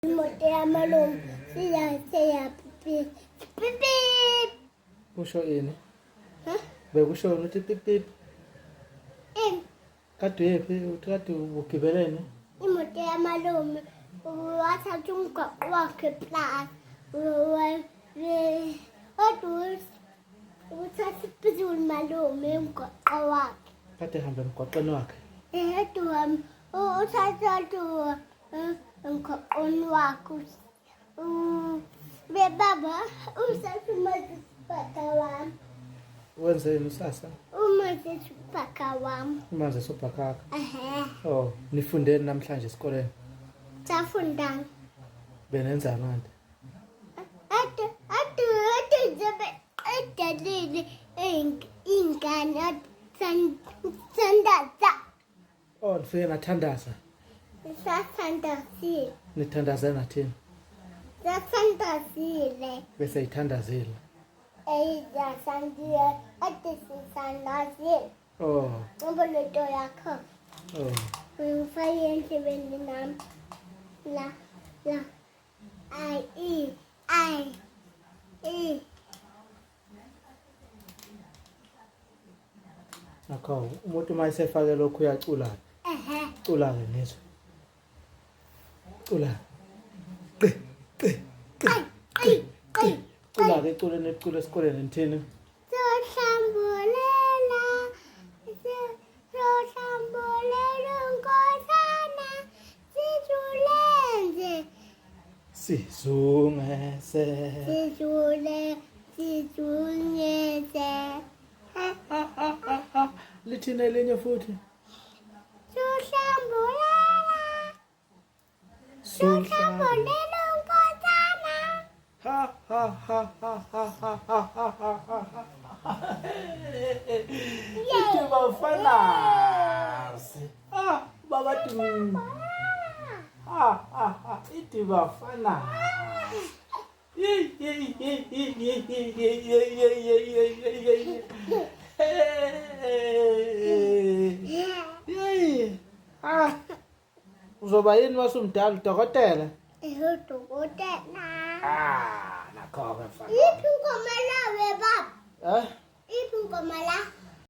Motea malum siya pipip. Kusho ini? Huh? Bekusho ukuthi pip pip. Kade kade ugibelene? Motea malum wathatha umgwaqo wakhe plus. Uthatha iphezulu malume umgwaqo wakhe. Kade hamba emgwaqweni wakhe. Uthatha umgwaqweni wakhe. Bebaba usathatha umasipaka wami. Wenzeni usasa? Umasipaka wami. Umanzi sobhakaka. Oh, nifundeni namhlanje esikoleni? Safundana. Benenza ngani? Adalile ingane sandaza. Oh, nifike nathandaza. Sasandazile. Nithandaze nathini? Sasandazile. Bese ithandazile. Sandile. Sandazile. Oh. Ngiboloto yakho. Oh. Ngifake endlebeni nami. La. I. Nakho umuntu mayisefake lokhu uyacula. Cula ke nizwe. Cula. Cula ke cula necula esikoleni nithini? Sihlambulela unkosana sijulenze. Sizungeze. Sijunyeze. Lithini elinye futhi? Sihlambulela unkosana. Ha. Ithi bafanasi. Baba dum. Ithi bafanasi. Uzoba yini wasumdala udokotela? Udokotela. Nakho ke mfana. Iphi ingoma la we baba? Eh? Iphi ingoma la?